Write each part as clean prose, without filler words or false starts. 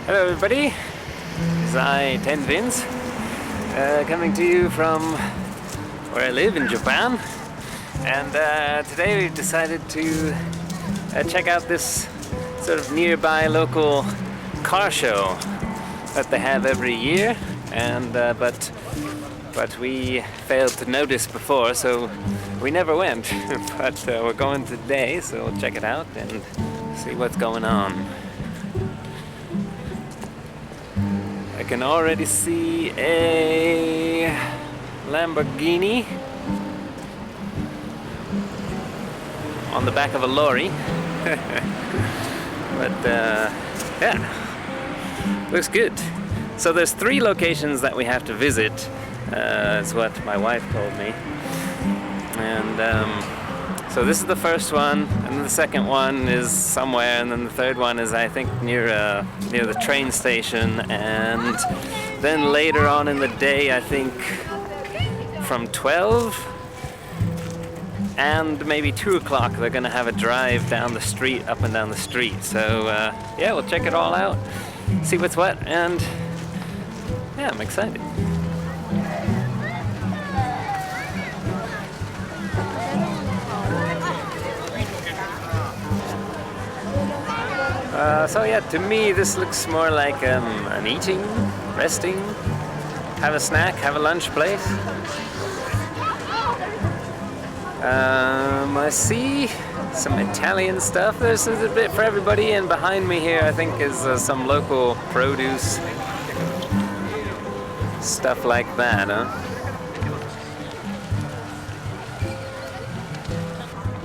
Hello everybody, it's I, 10 Vince, coming to you from where I live in Japan, and today we've decided to check out this sort of nearby local car show that they have every year, and but we failed to notice before, so we never went. But we're going today, so we'll check it out and see what's going on. I can already see a Lamborghini on the back of a lorry. But yeah, looks good. So there's 3 locations that we have to visit. Is what my wife told me. And so this is the first one, and then the second one is somewhere, and then the third one is, I think, near the train station. And then later on in the day, I think from 12 and maybe 2 o'clock, they're gonna have a drive down the street, up and down the street. So yeah, we'll check it all out, see what's what, and yeah, I'm excited. So yeah, to me this looks more like an eating, resting, have a snack, have a lunch place. I see some Italian stuff. There's a bit for everybody, and behind me here I think is some local produce, stuff like that, huh?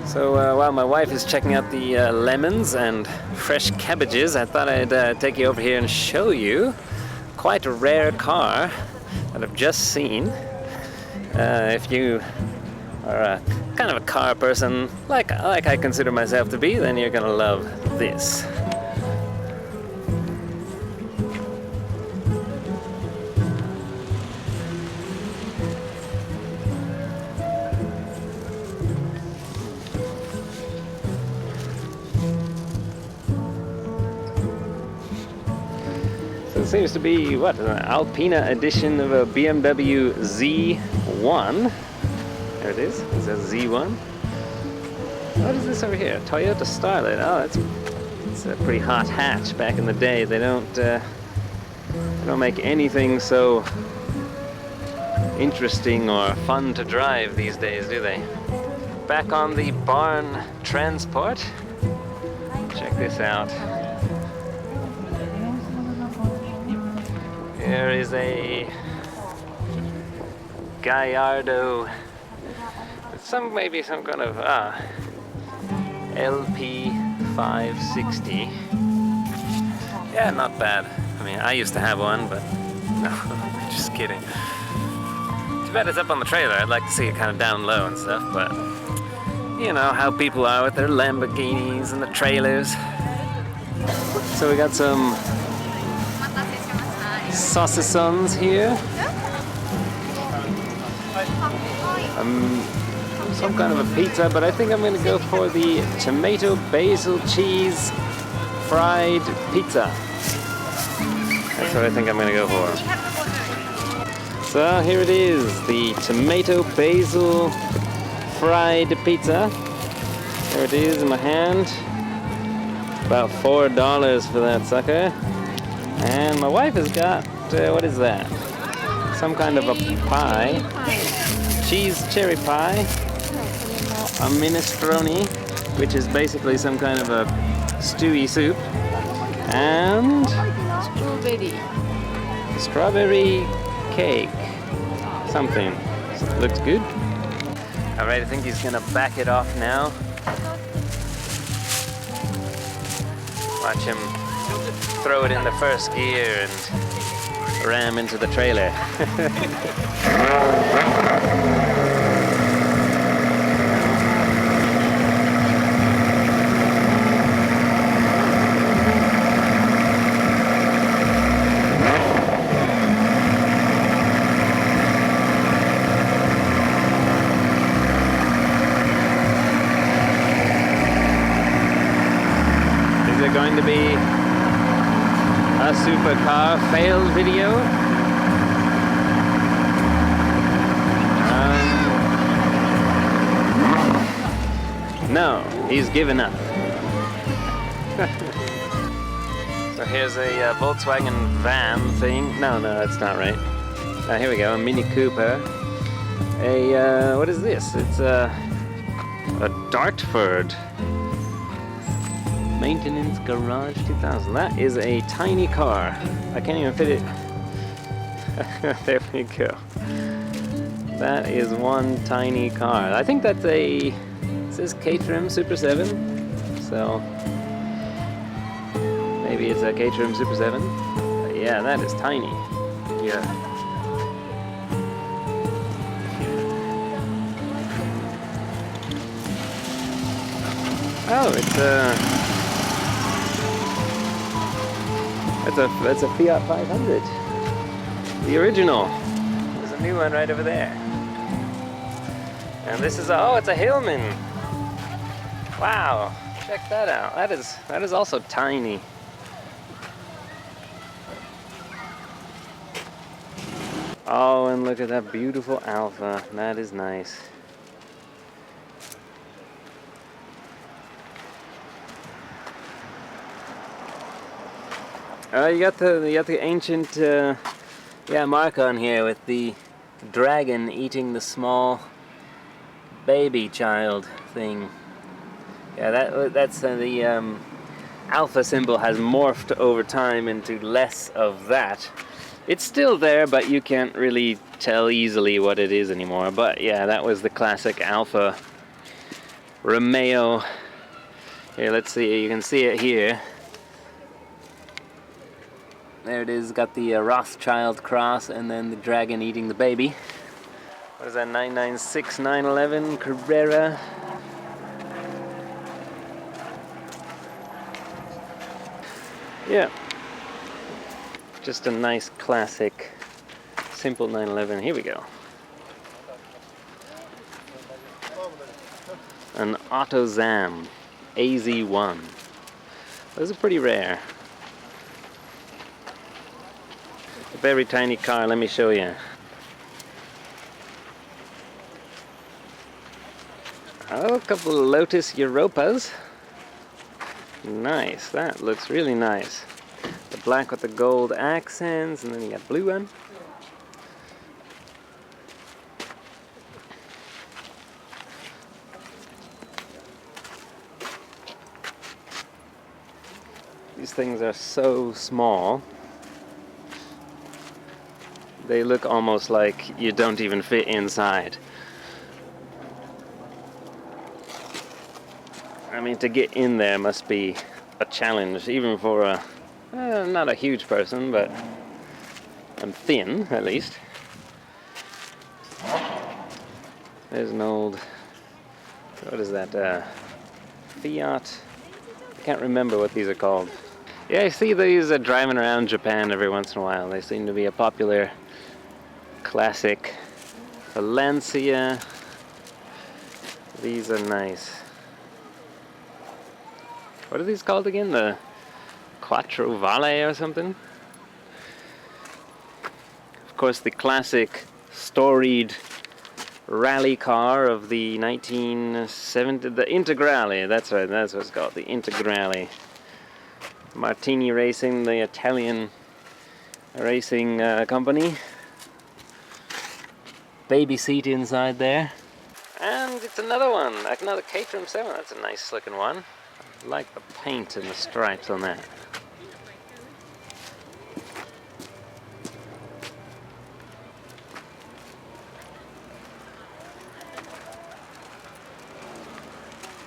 So while my wife is checking out the lemons and fresh cabbages, I thought I'd take you over here and show you quite a rare car that I've just seen. If you are kind of a car person, like I consider myself to be, then you're gonna love this. It seems to be, what, an Alpina edition of a BMW Z1. There it is, it says Z1. What is this over here? Toyota Starlet. Oh, it's a pretty hot hatch. Back in the day, they don't make anything so interesting or fun to drive these days, do they? Back on the barn transport. Check this out. There is a Gallardo, maybe some kind of LP560. Yeah, not bad. I mean, I used to have one, but no, just kidding. Too bad it's up on the trailer. I'd like to see it kind of down low and stuff, but you know how people are with their Lamborghinis and the trailers. So we got some saucisons here. Some kind of a pizza, but I think I'm going to go for the tomato basil cheese fried pizza. That's what I think I'm going to go for. So here it is, the tomato basil fried pizza. There it is in my hand. About $4 for that sucker. And my wife has got, what is that? Some kind of a pie. Cheese cherry pie. A minestrone, which is basically some kind of a stewy soup. And strawberry cake. Something. Looks good. Alright, I think he's gonna back it off now. Watch him throw it in the first gear and ram into the trailer. Is it going to be a supercar fail video. No, he's given up. So here's a Volkswagen van thing. No, that's not right. Here we go, a Mini Cooper. What is this? It's a Dartford Maintenance Garage 2000. That is a tiny car. I can't even fit it. There we go. That is one tiny car. I think that's it says Caterham Super 7. So maybe it's a Caterham Super 7. But yeah, that is tiny. Yeah. Oh, it's a Fiat 500. The original. There's a new one right over there. And this is it's a Hillman. Wow, check that out. That is also tiny. Oh, and look at that beautiful Alpha. That is nice. You got the ancient mark on here with the dragon eating the small baby child thing. Yeah, that's the Alpha symbol has morphed over time into less of that. It's still there, but you can't really tell easily what it is anymore. But yeah, that was the classic Alfa Romeo. Here, let's see. You can see it here. There it is. Got the Rothschild cross, and then the dragon eating the baby. What is that? 996 911 Carrera. Yeah. Just a nice classic, simple 911. Here we go. An AutoZam AZ1. Those are pretty rare. A very tiny car. Let me show you. Oh, a couple of Lotus Europas. Nice. That looks really nice. The black with the gold accents, and then you got blue one. These things are so small. They look almost like you don't even fit inside. I mean, to get in there must be a challenge, even for a not a huge person, but I'm thin, at least. There's an old, what is that, Fiat? I can't remember what these are called. Yeah, I see these driving around Japan every once in a while. They seem to be a popular classic. Valencia. These are nice. What are these called again? The Quattro Valle or something? Of course, the classic storied rally car of the 1970, the Integrale. That's right, that's what it's called, the Integrale. Martini Racing, the Italian racing company. Baby seat inside there. And it's another one, like another Caterham 7. That's a nice looking one. I like the paint and the stripes on that.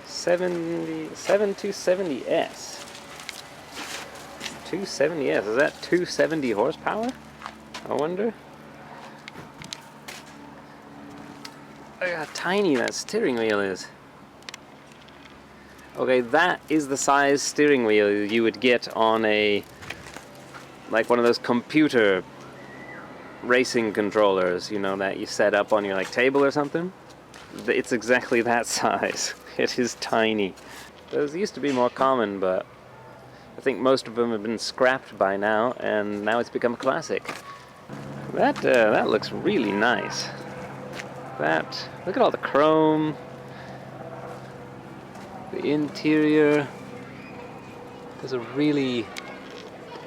'7 270S. 270S. Is that 270 horsepower? I wonder. Look how tiny that steering wheel is. Okay, that is the size steering wheel you would get on a, like one of those computer racing controllers, you know, that you set up on your like table or something. It's exactly that size. It is tiny. Those used to be more common, but I think most of them have been scrapped by now, and now it's become a classic. That looks really nice. Look at all the chrome, the interior. There's a really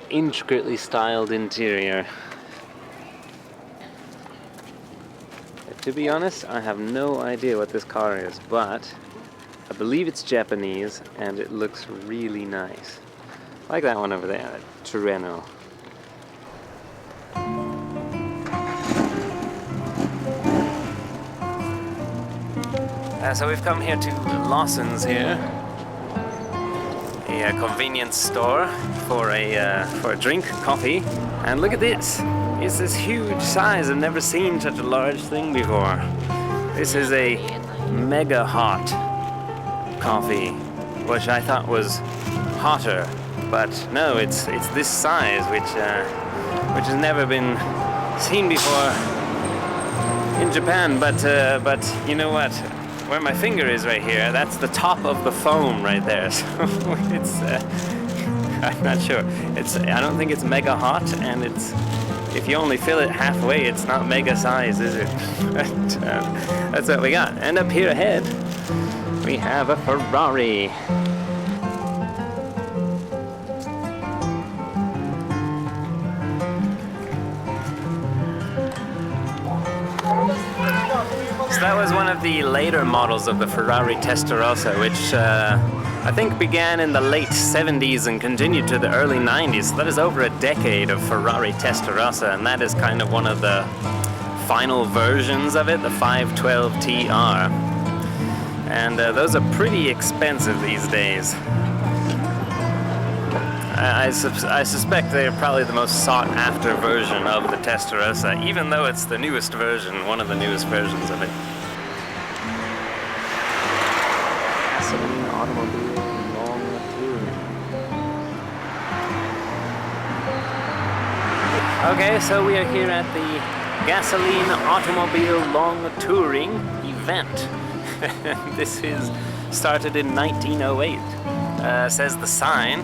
intricately styled interior. To be honest, I have no idea what this car is, but I believe it's Japanese and it looks really nice. I like that one over there, that Torino. So we've come here to Lawson's here, a convenience store for a drink, coffee, and look at this. It's this huge size. I've never seen such a large thing before. This is a mega hot coffee, which I thought was hotter, but no, it's this size, which has never been seen before in Japan. But you know what? Where my finger is right here, that's the top of the foam right there. So it's I'm not sure. I don't think it's mega hot, and if you only fill it halfway, it's not mega size, is it? But, that's what we got. And up here ahead, we have a Ferrari. So that was one of the later models of the Ferrari Testarossa, which I think began in the late 70s and continued to the early 90s. So that is over a decade of Ferrari Testarossa, and that is kind of one of the final versions of it, the 512 TR. And those are pretty expensive these days. I suspect they're probably the most sought-after version of the Testarossa, even though it's the newest version, one of the newest versions of it. Gasoline automobile long touring. Okay, so we are here at the Gasoline Automobile Long Touring event. This is started in 1908. Says the sign.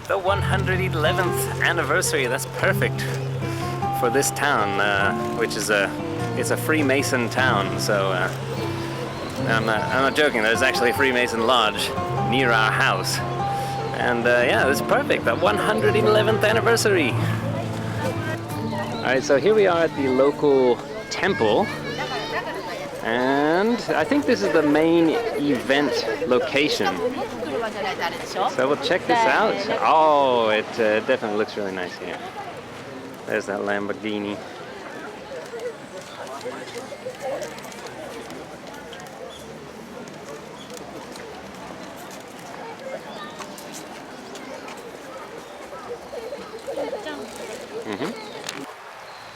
The 111th anniversary. That's perfect for this town, which is it's a Freemason town. So I'm not joking. There's actually a Freemason lodge near our house, and yeah, it's perfect. The 111th anniversary. All right, so here we are at the local temple, and I think this is the main event location. So we'll check this out. Oh, it definitely looks really nice here. There's that Lamborghini.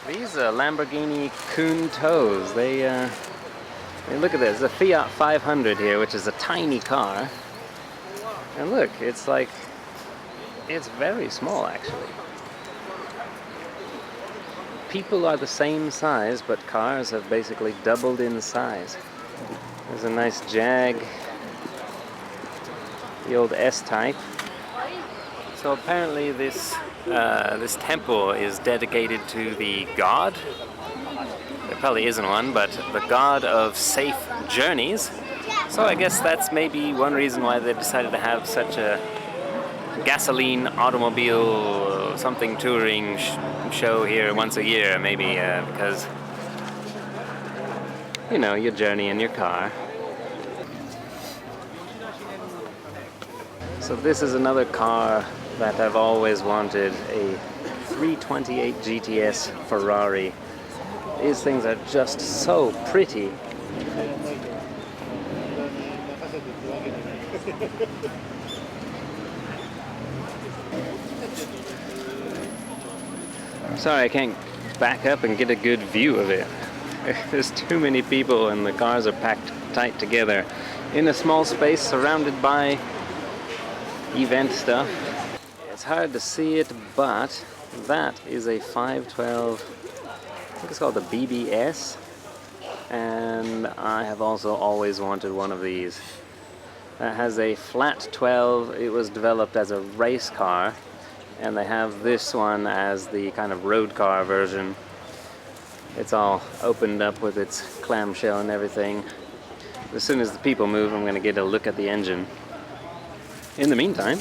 These Lamborghini Countach, they look at this. There's a Fiat 500 here, which is a tiny car. And look, it's very small actually. People are the same size, but cars have basically doubled in size. There's a nice Jag, the old S-Type. So apparently this temple is dedicated to the god. There probably isn't one, but the god of safe journeys. So I guess that's maybe one reason why they decided to have such a gasoline automobile something touring show here once a year, maybe because, you know, you journey in your car. So this is another car that I've always wanted, a 328 GTS Ferrari. These things are just so pretty. I'm sorry, I can't back up and get a good view of it. There's too many people and the cars are packed tight together in a small space surrounded by event stuff. It's hard to see it, but that is a 512, I think it's called the BBS, and I have also always wanted one of these. that has a flat 12. It was developed as a race car, and they have this one as the kind of road car version. It's all opened up with its clamshell and everything. As soon as the people move, I'm going to get a look at the engine. In the meantime,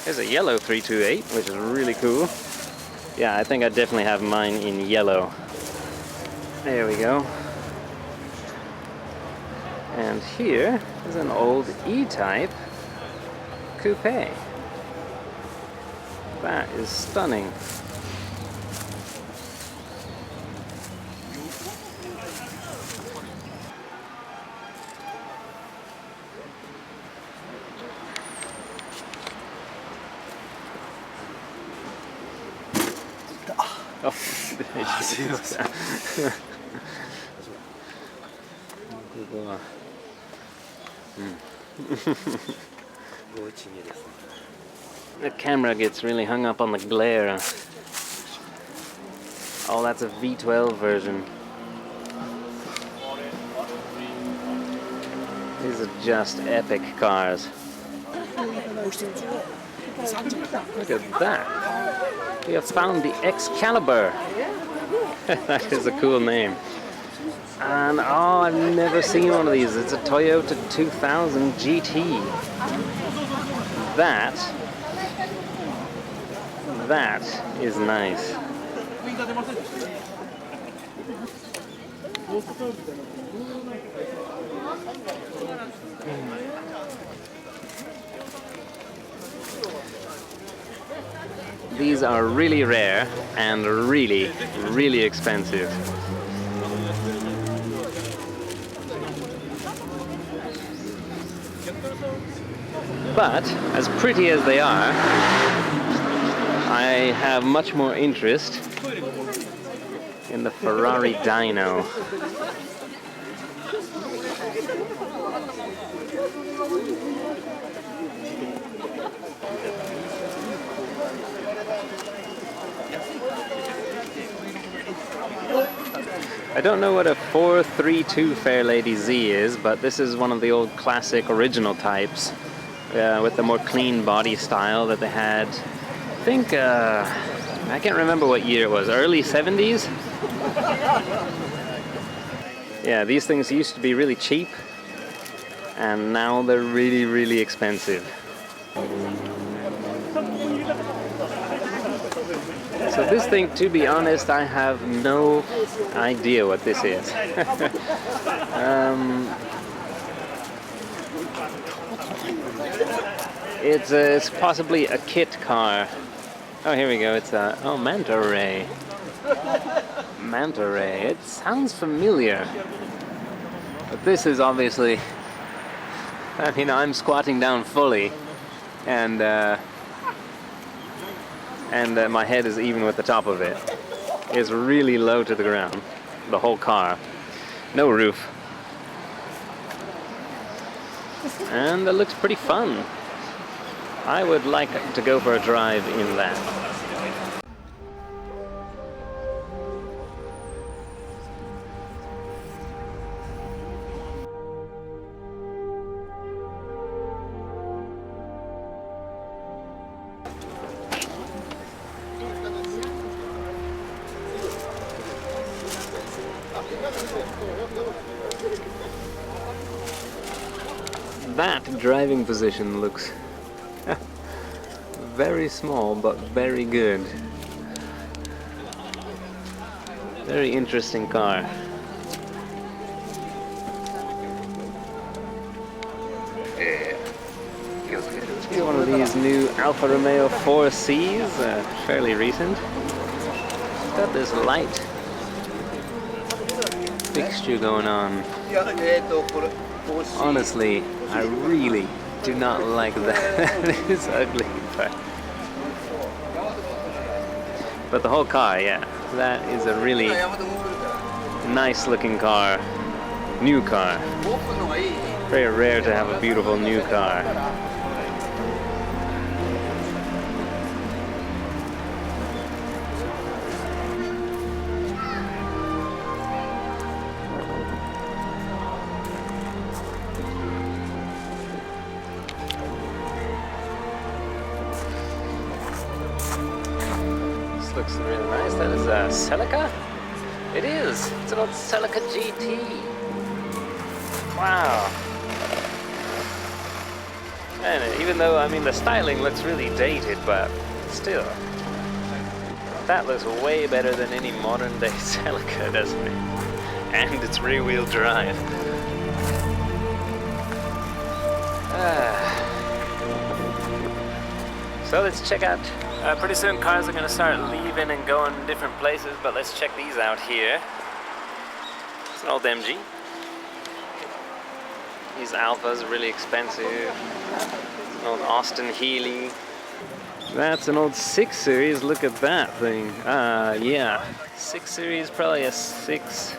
there's a yellow 328, which is really cool. Yeah, I think I definitely have mine in yellow. There we go. And here is an old E-Type coupe. That is stunning. Oh, the camera gets really hung up on the glare. Oh, that's a V12 version. These are just epic cars. Look at that. We have found the Excalibur. That is a cool name. And oh, I've never seen one of these. It's a Toyota 2000 GT. That is nice. These are really rare and really, really expensive. But, as pretty as they are, I have much more interest in the Ferrari dyno. I don't know what a 432 Fairlady Z is, but this is one of the old classic original types with the more clean body style that they had. I think, I can't remember what year it was, early 70s? Yeah, these things used to be really cheap, and now they're really, really expensive. So this thing, to be honest, I have no idea what this is. It's possibly a kit car. Oh, here we go. It's a Manta Ray. Manta Ray. It sounds familiar, but this is obviously. I mean, I'm squatting down fully, and my head is even with the top of it. It's really low to the ground, the whole car. No roof. And it looks pretty fun. I would like to go for a drive in that. That driving position looks very small but very good. Very interesting car. One of these new Alfa Romeo 4Cs, fairly recent. Got this light fixture going on. Honestly, I really do not like that. It's ugly. But the whole car, yeah, that is a really nice looking car. New car. Very rare to have a beautiful new car. looks really nice. That is a Celica? It is! It's an old Celica GT. Wow. And even though, I mean, the styling looks really dated, but still. That looks way better than any modern day Celica, doesn't it? And it's rear wheel drive. So let's check out. Pretty soon cars are going to start leaving and going different places, but let's check these out here. It's an old MG. These Alphas are really expensive. It's an old Austin Healey. That's an old 6 Series. Look at that thing. Yeah. 6 Series, probably a 6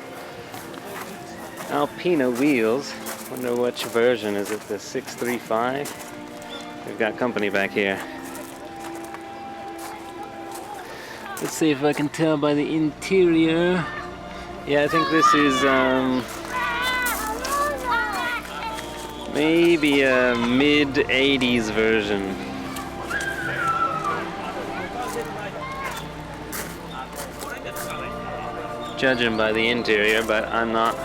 Alpina wheels. Wonder which version. Is it the 635? We've got company back here. Let's see if I can tell by the interior. Yeah, I think this is maybe a mid-80s version. Judging by the interior, but I'm not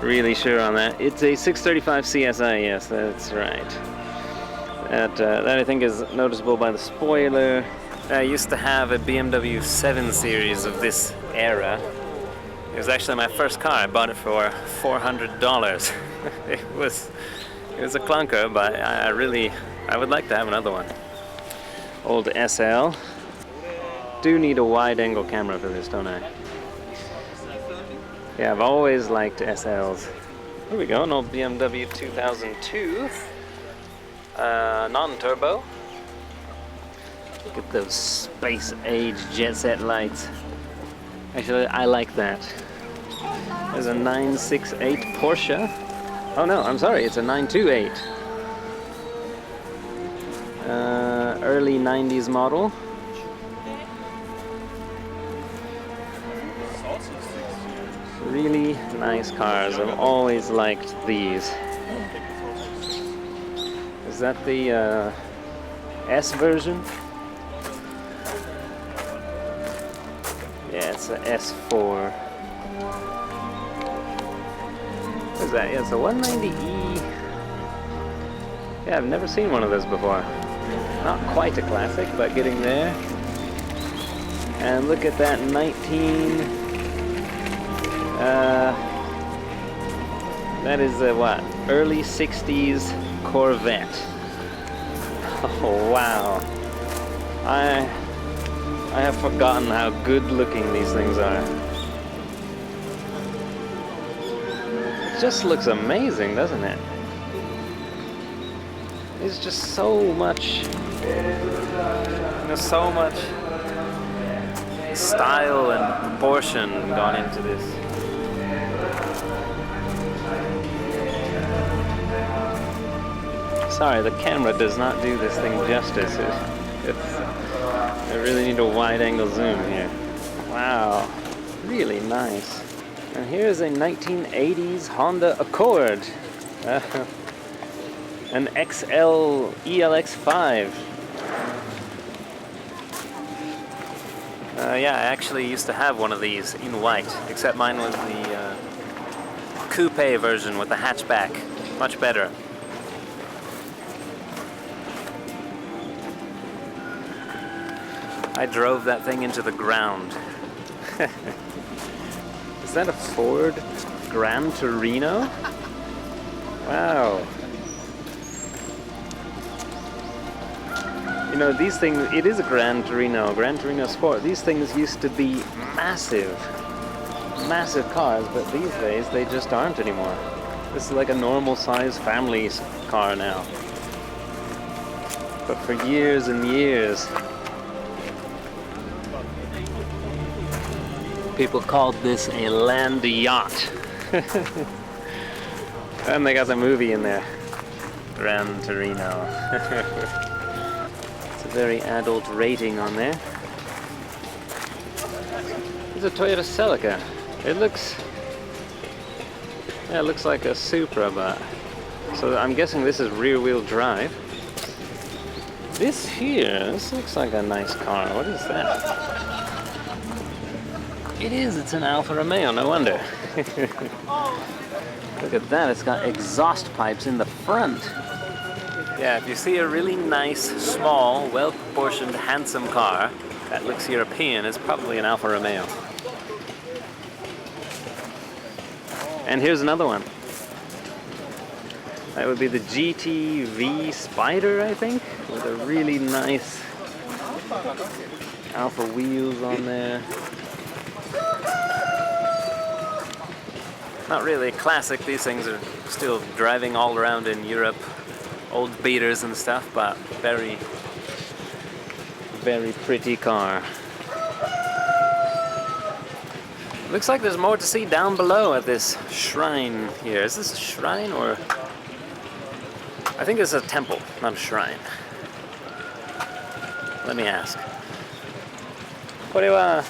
really sure on that. It's a 635 CSI, yes, that's right. That I think is noticeable by the spoiler. I used to have a BMW 7 Series of this era. It was actually my first car. I bought it for $400. It was a clunker, but I would like to have another one. Old SL. Do need a wide-angle camera for this, don't I? Yeah, I've always liked SLs. Here we go, an old BMW 2002. Non-turbo. Look at those space-age jet set lights. Actually, I like that. There's a 968 Porsche. Oh no, I'm sorry, it's a 928. Early 90s model. Really nice cars. I've always liked these. Is that the S version? Yeah, it's a S4. What is that? Yeah, it's a 190E. Yeah, I've never seen one of those before. Not quite a classic, but getting there. And look at that 19... that is a what? Early 60s Corvette. Oh wow. I have forgotten how good looking these things are. It just looks amazing, doesn't it? There's just so much, so much style and proportion gone into this. Sorry, the camera does not do this thing justice. I really need a wide-angle zoom here. Wow, really nice. And here's a 1980s Honda Accord. An XL ELX5. Yeah, I actually used to have one of these in white, except mine was the coupe version with the hatchback. Much better. I drove that thing into the ground. Is that a Ford Gran Torino? Wow. You know, these things, it is a Gran Torino Sport. These things used to be massive cars, but these days they just aren't anymore. This is like a normal size family car now. But for years and years, people called this a land yacht. And they got the movie in there. Gran Torino. It's a very adult rating on there. It's a Toyota Celica. It looks like a Supra, but so I'm guessing this is rear-wheel drive. This looks like a nice car. What is that? It is, it's an Alfa Romeo, no wonder. Look at that, it's got exhaust pipes in the front. Yeah, if you see a really nice, small, well-proportioned, handsome car that looks European, it's probably an Alfa Romeo. And here's another one. That would be the GTV Spider, I think, with a really nice Alfa wheels on there. Not really classic, these things are still driving all around in Europe. Old beaters and stuff, but very, very pretty car. Looks like there's more to see down below at this shrine here. Is this a shrine or... I think it's a temple, not a shrine. Let me ask. これは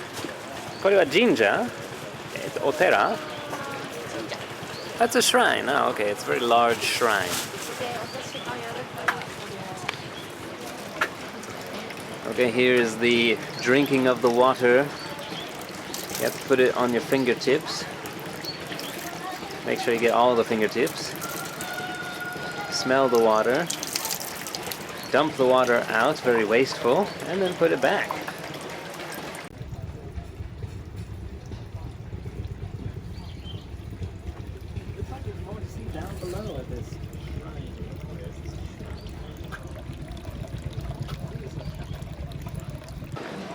神社? Otera? That's a shrine. Oh, okay. It's a very large shrine. Okay, here is the drinking of the water. You have to put it on your fingertips. Make sure you get all the fingertips. Smell the water. Dump the water out, very wasteful, and then put it back. Looks like there's more to see down below at this shrine.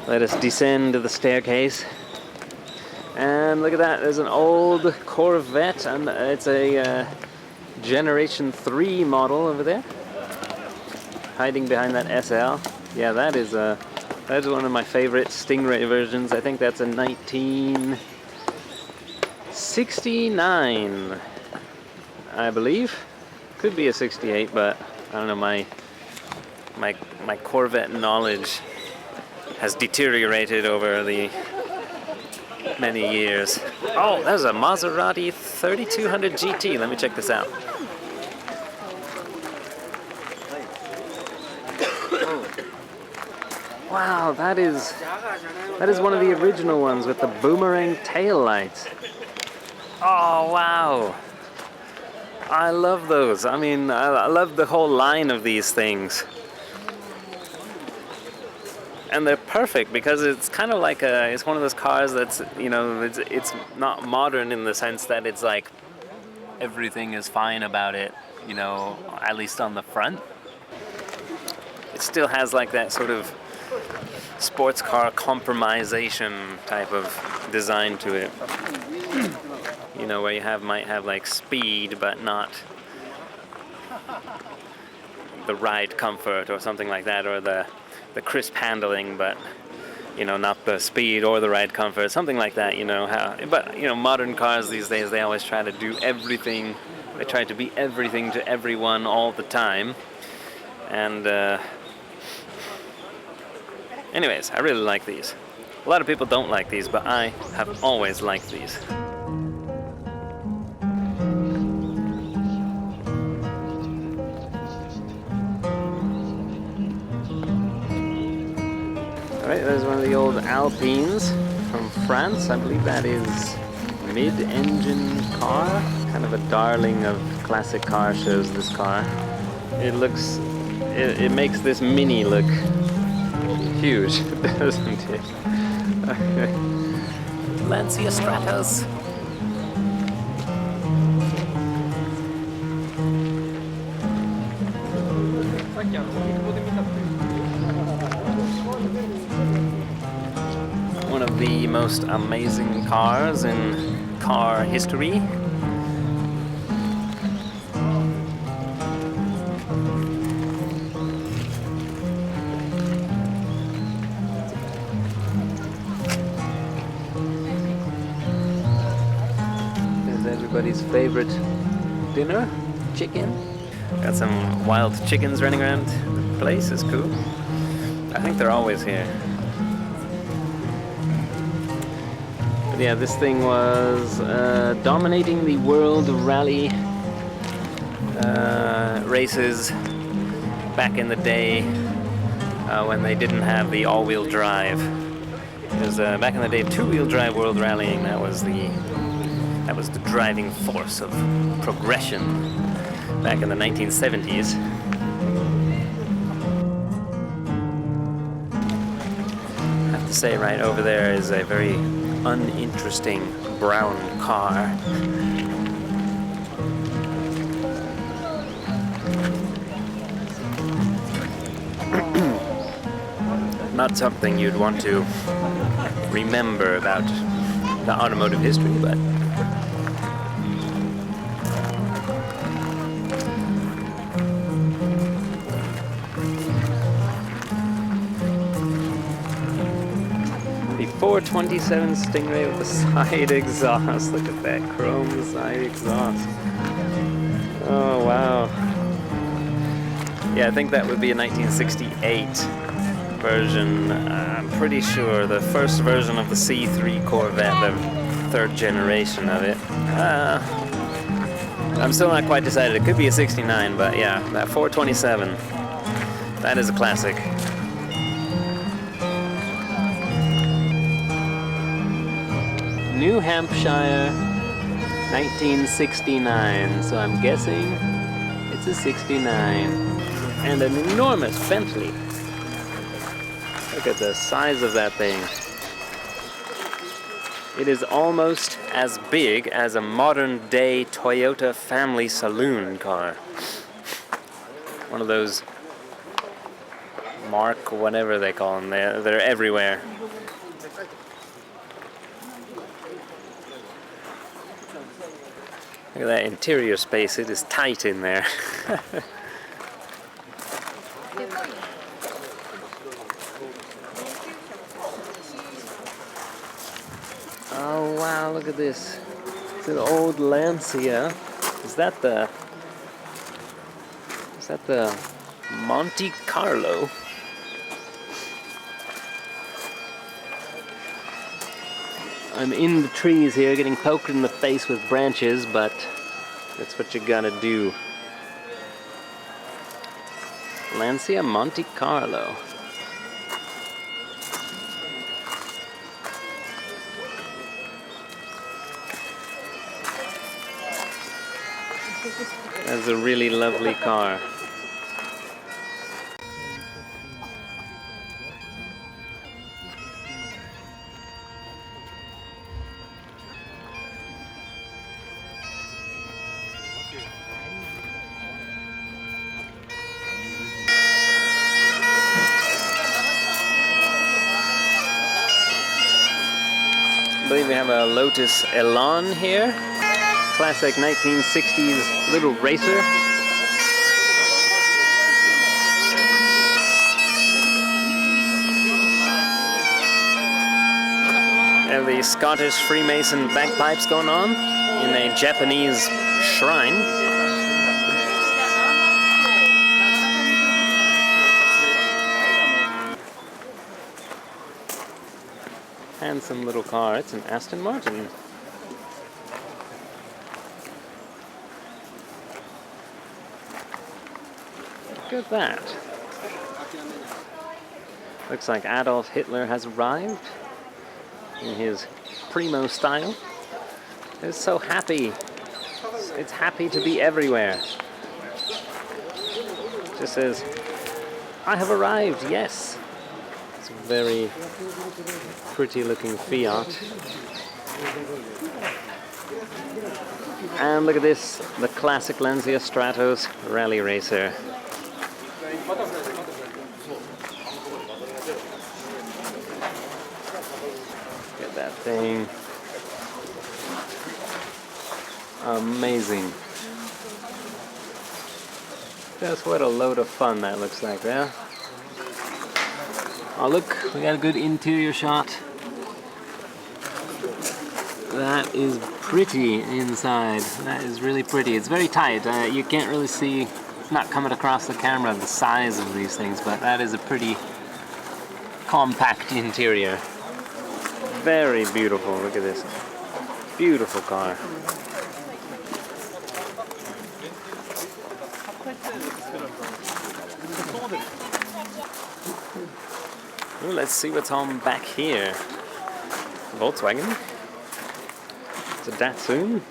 Let us descend to the staircase. And look at that, there's an old Corvette, and it's a Generation 3 model over there. Hiding behind that SL. Yeah, that is one of my favorite Stingray versions. I think that's a 1969, I believe. Could be a 68, but I don't know, my Corvette knowledge has deteriorated over the many years. Oh, there's a Maserati 3200 GT. Let me check this out. Wow, that is one of the original ones with the boomerang tail lights. Oh, wow. I love those. I mean, I love the whole line of these things. And they're perfect because it's kind of like it's one of those cars that's, you know, it's not modern in the sense that it's like everything is fine about it, you know, at least on the front. It still has like that sort of sports car compromisation type of design to it. You know, where you might have like speed but not the ride comfort or something like that, or the crisp handling, but you know, not the speed or the ride comfort, something like that, you know. But you know, modern cars these days, they always try to do everything. They try to be everything to everyone all the time. And anyways, I really like these. A lot of people don't like these, but I have always liked these. Alright, there's one of the old Alpines from France. I believe that is mid-engine car. Kind of a darling of classic car shows, this car. It makes this Mini look huge, doesn't it? Lancia Stratos. One of the most amazing cars in car history. There's everybody's favorite dinner, chicken. Got some wild chickens running around the place, is cool. I think they're always here. But yeah, this thing was dominating the World Rally races back in the day when they didn't have the all-wheel drive Because back in the day of two-wheel drive world rallying, that was the driving force of progression back in the 1970s. I have to say, right over there is a very uninteresting brown car. Not something you'd want to remember about the automotive history, but the 427 Stingray with the side exhaust. Look at that chrome side exhaust. Oh wow. Yeah, I think that would be a 1968 version. I'm pretty sure the first version of the C3 Corvette, the third generation of it. I'm still not quite decided. It could be a 69, but yeah, that 427. That is a classic. New Hampshire, 1969. So I'm guessing it's a 69. And an enormous Bentley. Look at the size of that thing. It is almost as big as a modern day Toyota family saloon car. One of those Mark, whatever they call them, they're everywhere. Look at that interior space, it is tight in there. Oh wow, look at this. It's an old Lancia. Is that the Monte Carlo? I'm in the trees here getting poked in the face with branches, but that's what you gotta do. Lancia Monte Carlo. That's a really lovely car. I believe we have a Lotus Elan here. Classic 1960s little racer. And the Scottish Freemason bagpipes going on in a Japanese shrine. Handsome little car. It's an Aston Martin. Look at that. Looks like Adolf Hitler has arrived in his primo style. It's so happy. It's happy to be everywhere. Just says, I have arrived, yes. It's a very pretty looking Fiat. And look at this, the classic Lancia Stratos rally racer. Look at that thing. Amazing. Just what a load of fun that looks like, yeah? Oh look, we got a good interior shot. That is pretty inside. That is really pretty. It's very tight. You can't really see, it's not coming across the camera, the size of these things, but that is a pretty compact interior. Very beautiful. Look at this. Beautiful car. Well, let's see what's on back here. Volkswagen. It's a Datsun.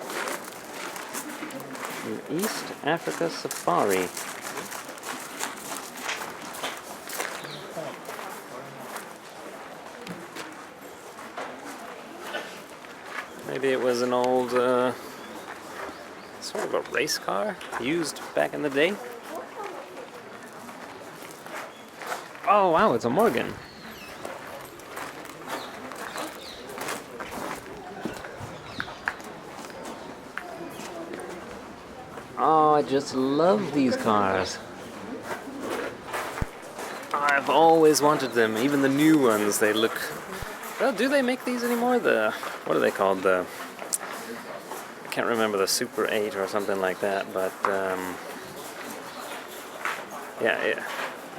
An East Africa Safari. Maybe it was an old, sort of a race car, used back in the day. Oh wow, it's a Morgan. Oh, I just love these cars. I've always wanted them, even the new ones, they look... Well, do they make these anymore? What are they called? I can't remember, the Super 8 or something like that, but yeah,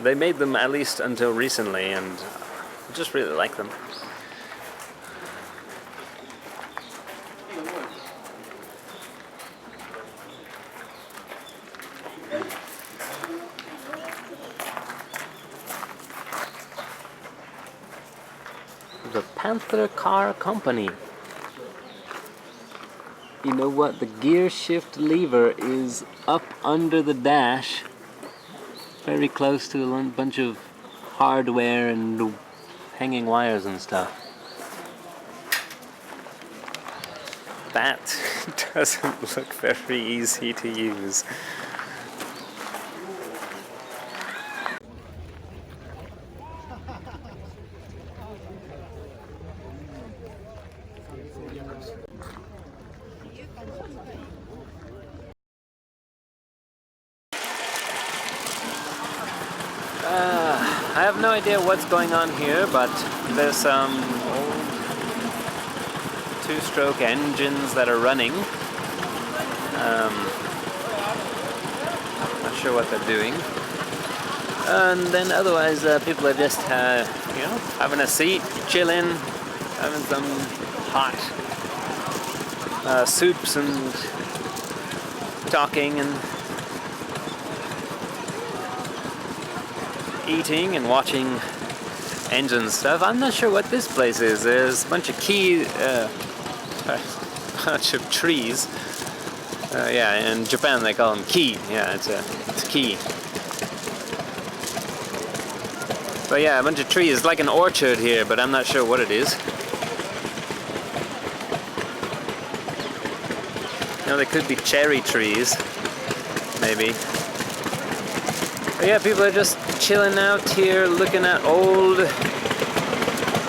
they made them at least until recently, and I just really like them. The Panther Car Company. You know what? The gear shift lever is up under the dash, very close to a bunch of hardware and hanging wires and stuff. That doesn't look very easy to use. I have no idea what's going on here, but there's some old two-stroke engines that are running. Not sure what they're doing. And then otherwise people are just you know, having a seat, chilling, having some hot soups and talking and eating and watching engine stuff. I'm not sure what this place is. There's a bunch of bunch of trees. Yeah, in Japan they call them ki. Yeah, it's a ki. But yeah, a bunch of trees. It's like an orchard here, but I'm not sure what it is. You know, they could be cherry trees, maybe. But yeah, people are just chilling out here, looking at old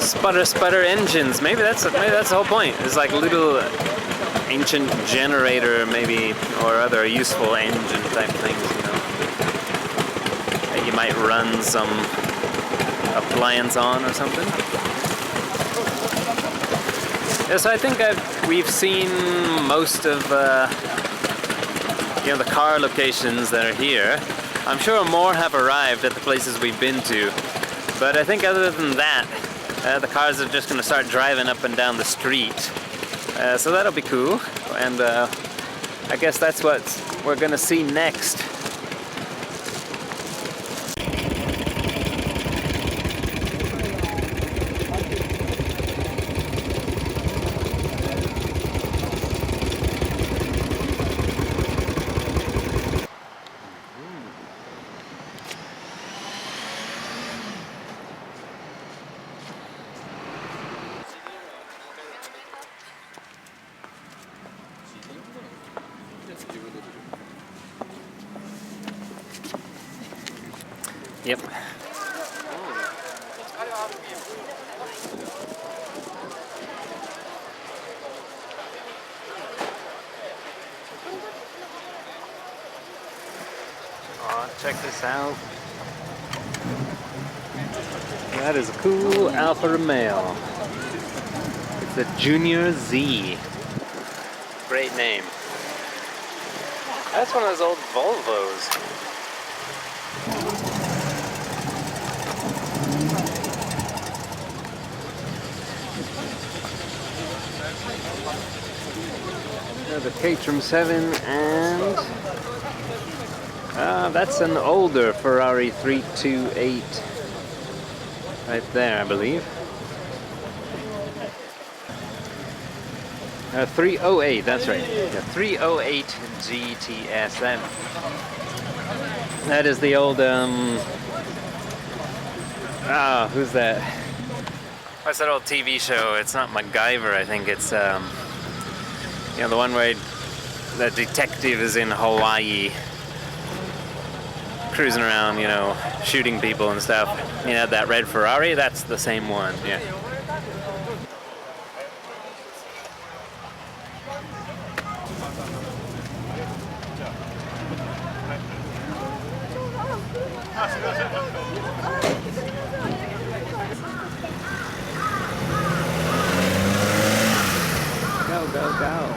sputter engines. Maybe that's the whole point. It's like a little ancient generator, maybe, or other useful engine type things, you know, that you might run some appliance on or something. Yeah, so I think we've seen most of you know, the car locations that are here. I'm sure more have arrived at the places we've been to, but I think other than that, the cars are just going to start driving up and down the street. So that'll be cool, and I guess that's what we're going to see next. Yep. Oh, check this out. That is a cool Alfa Romeo. It's a Junior Z. Great name. That's one of those old Volvos. The Caterham 7, and that's an older Ferrari 328 right there, I believe. 308, that's right. Yeah, 308 GTSM. That is the old, who's that? What's that old TV show? It's not MacGyver, I think it's, the one where the detective is in Hawaii, cruising around, shooting people and stuff. That red Ferrari, that's the same one, yeah. Go, go, go.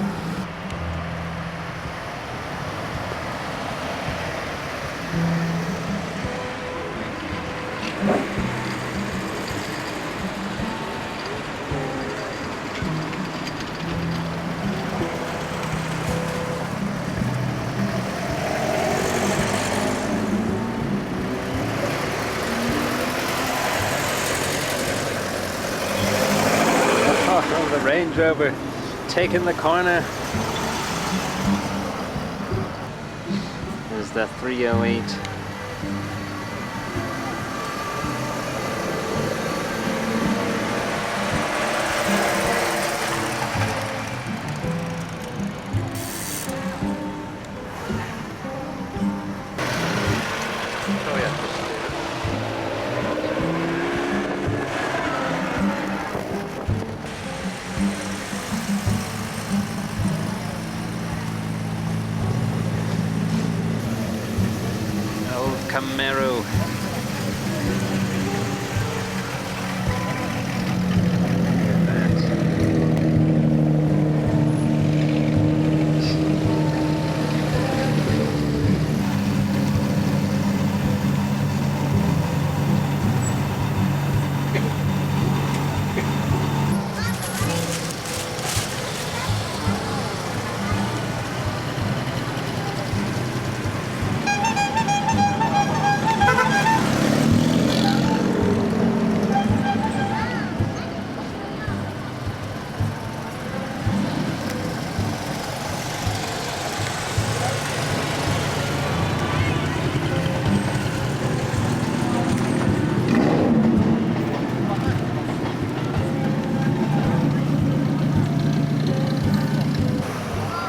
Oh, the Range Rover taking the corner. There's the 308. Oh yeah. Camaro.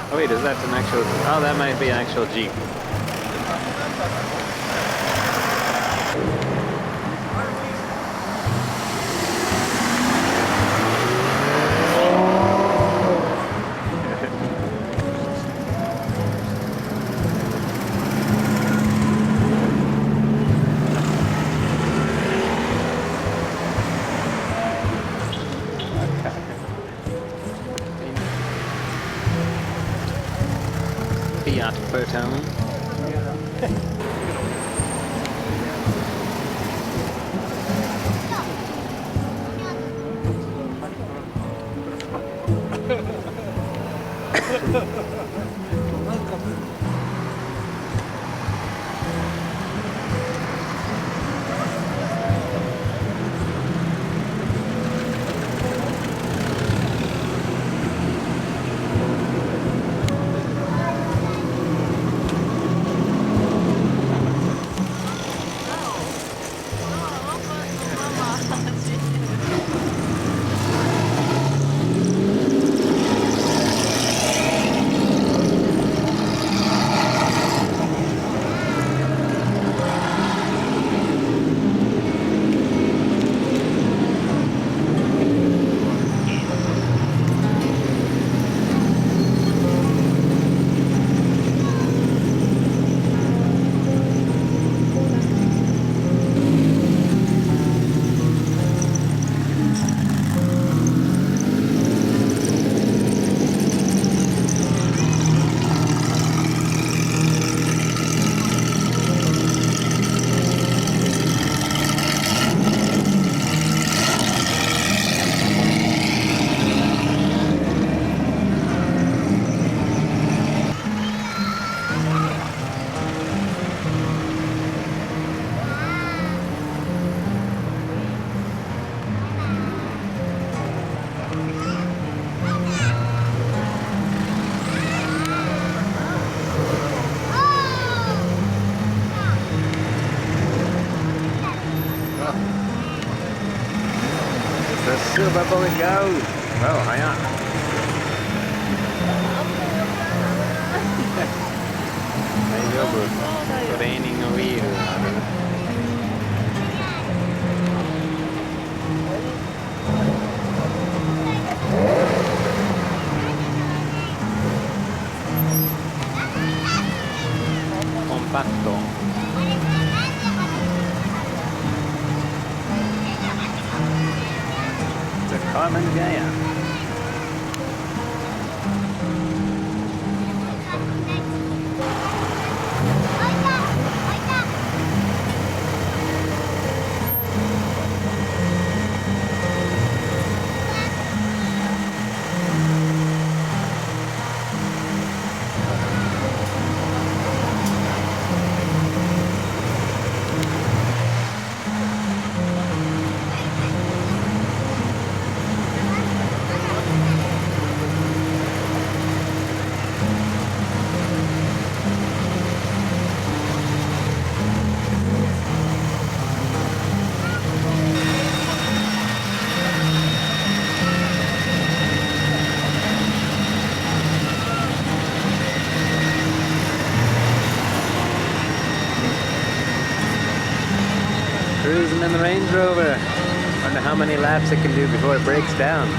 Oh wait, is that an actual... Oh, that might be an actual Jeep. Fiat Photon. bubble it goes. Oh, hang on. Daijoubu. Raining wheel. Compatto. It's a Carmen Gaia. Cruising in the Range Rover. Wonder how many laps it can do before it breaks down.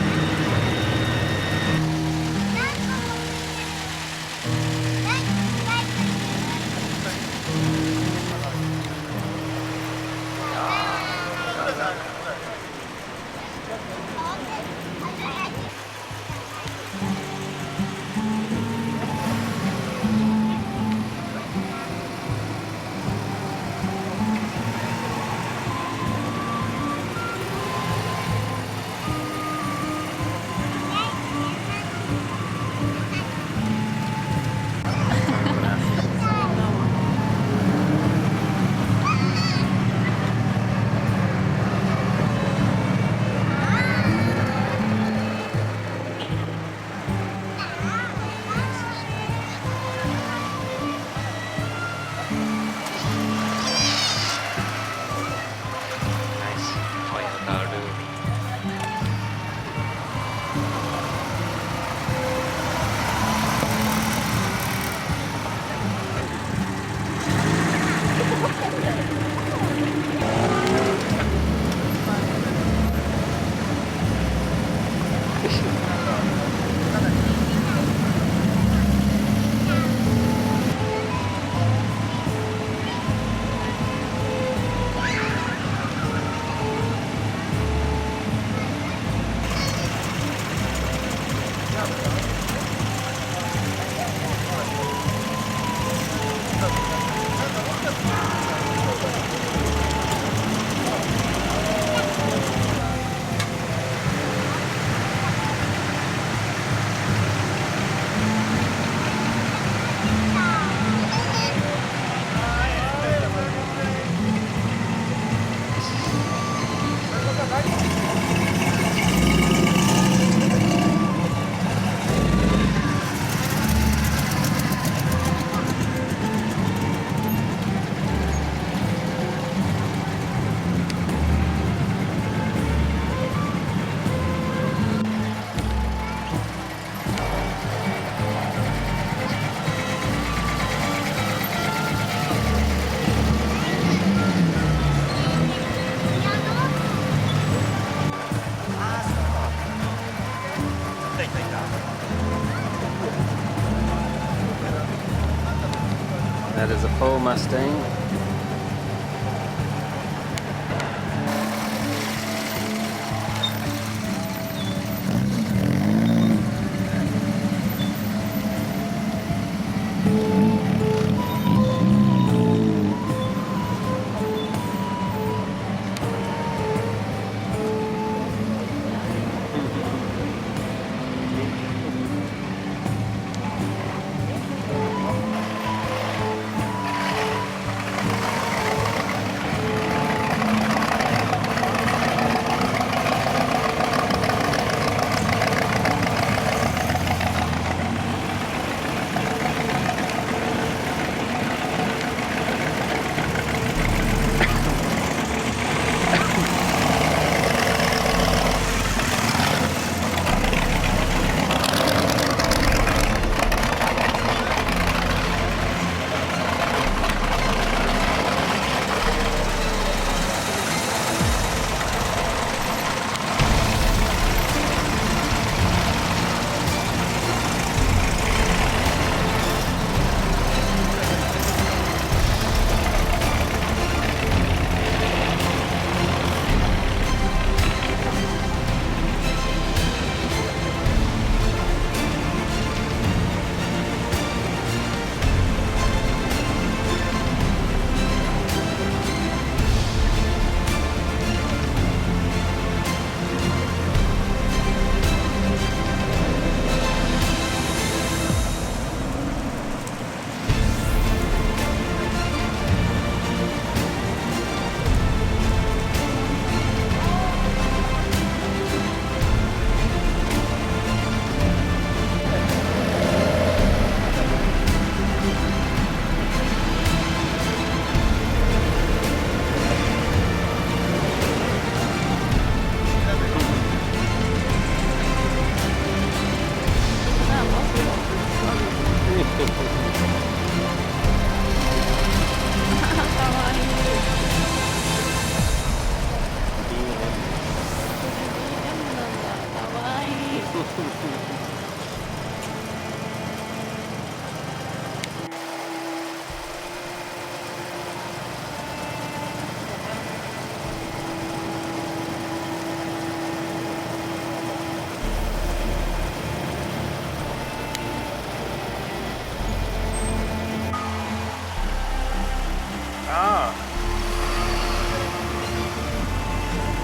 That is a full Mustang.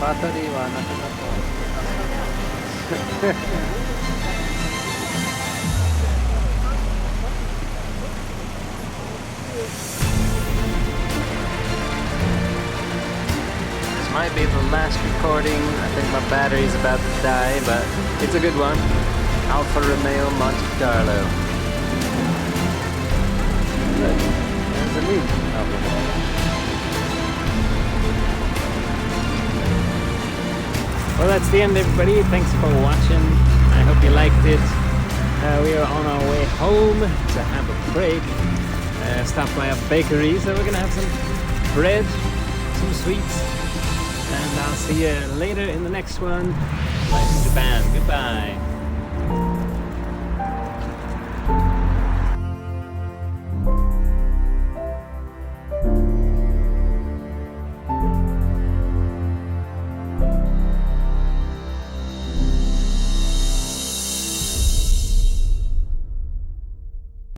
バタリーはなくなった。This might be the last recording. I think my battery's about to die, but it's a good one. Alfa Romeo Monte Carlo. There's a leak. Well, that's the end, everybody. Thanks for watching. I hope you liked it. We are on our way home to have a break. Stopped by a bakery, so we're gonna have some bread, some sweets, and I'll see you later in the next one. Life in Japan. Goodbye.